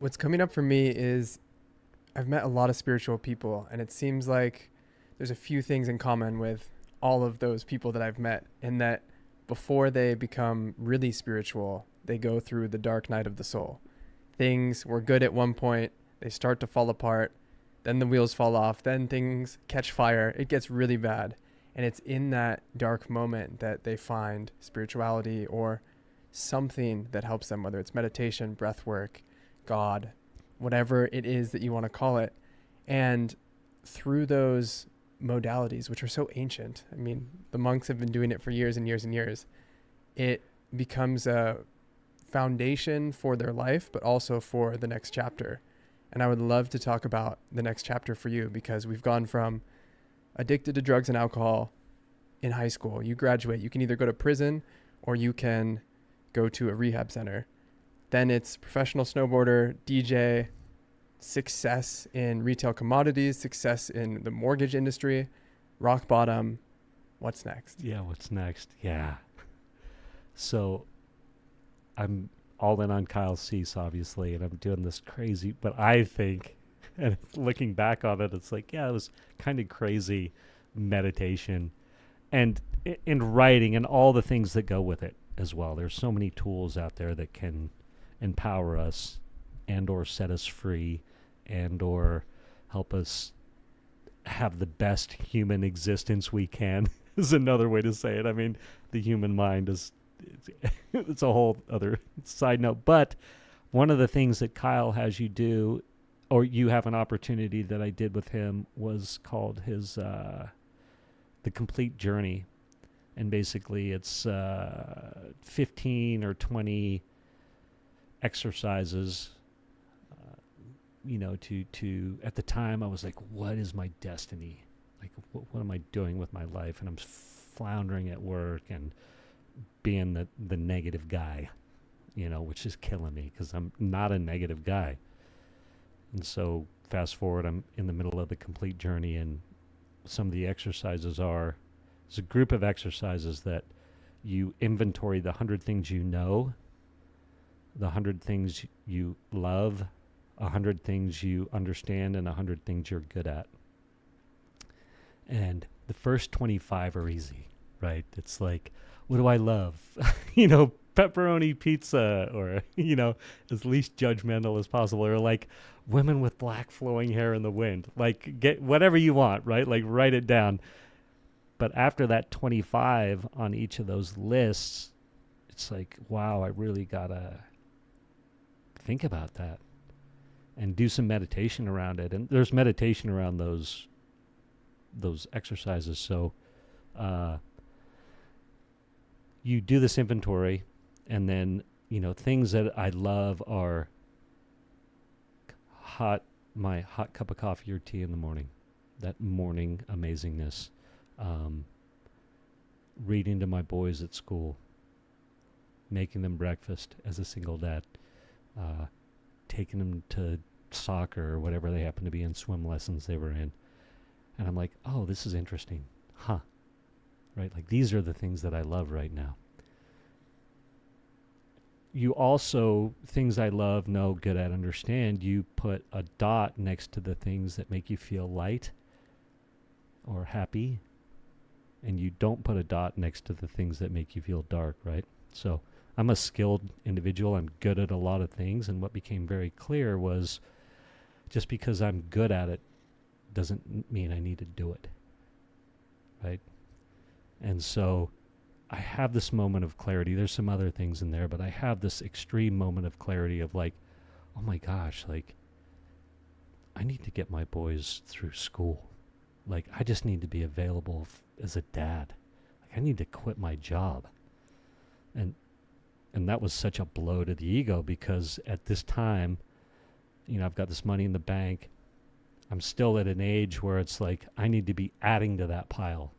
What's coming up for me is I've met a lot of spiritual people, and it seems like there's a few things in common with all of those people that I've met, in that before they become really spiritual, they go through the dark night of the soul. Things were good at one point, they start to fall apart, then the wheels fall off, then things catch fire, it gets really bad. And it's in that dark moment that they find spirituality or something that helps them, whether it's meditation, breath work, God, whatever it is that you want to call it. And through those modalities, which are so ancient, I mean, the monks have been doing it for years and years and years, it becomes a foundation for their life, but also for the next chapter. And I would love to talk about the next chapter for you, because we've gone from addicted to drugs and alcohol in high school. You graduate, you can either go to prison or you can go to a rehab center. Then it's professional snowboarder, DJ, success in retail commodities, success in the mortgage industry, rock bottom. What's next? Yeah, what's next? Yeah. So I'm all in on Kyle Cease, obviously, and I'm doing this crazy, but I think, and looking back on it, it's like, yeah, it was kind of crazy meditation and in writing and all the things that go with it as well. There's so many tools out there that can empower us and or set us free and or help us have the best human existence we can is another way to say it. I mean, the human mind is it's a whole other side note. But one of the things that Kyle has you do, or you have an opportunity that I did with him, was called his The Complete Journey. And basically it's 15 or 20 exercises, to at the time I was like, what is my destiny? Like, what am I doing with my life? And I'm floundering at work and being the negative guy, which is killing me because I'm not a negative guy. And so fast forward, I'm in the middle of the complete journey, and some of the exercises it's a group of exercises that you inventory the 100 things you know, the 100 things you love, 100 things you understand, and 100 things you're good at. And the first 25 are easy, right? It's like, what do I love? Pepperoni pizza, or, as least judgmental as possible, or like women with black flowing hair in the wind. Like, get whatever you want, right? Like, write it down. But after that 25 on each of those lists, it's like, wow, I really gotta think about that and do some meditation around it. And there's meditation around those exercises. So you do this inventory, and then, things that I love are my hot cup of coffee or tea in the morning, that morning amazingness, reading to my boys at school, making them breakfast as a single dad, taking them to soccer or whatever they happen to be in, swim lessons they were in. And I'm like, oh, this is interesting. Right? Like, these are the things that I love right now. You also, things I love, know, good at, understand, you put a dot next to the things that make you feel light or happy, and you don't put a dot next to the things that make you feel dark, right? So I'm a skilled individual. I'm good at a lot of things, and what became very clear was just because I'm good at it doesn't mean I need to do it, right? And so I have this moment of clarity. There's some other things in there, but I have this extreme moment of clarity of like, oh my gosh, like, I need to get my boys through school. Like, I just need to be available as a dad. Like, I need to quit my job. And that was such a blow to the ego, because at this time, I've got this money in the bank. I'm still at an age where it's like, I need to be adding to that pile.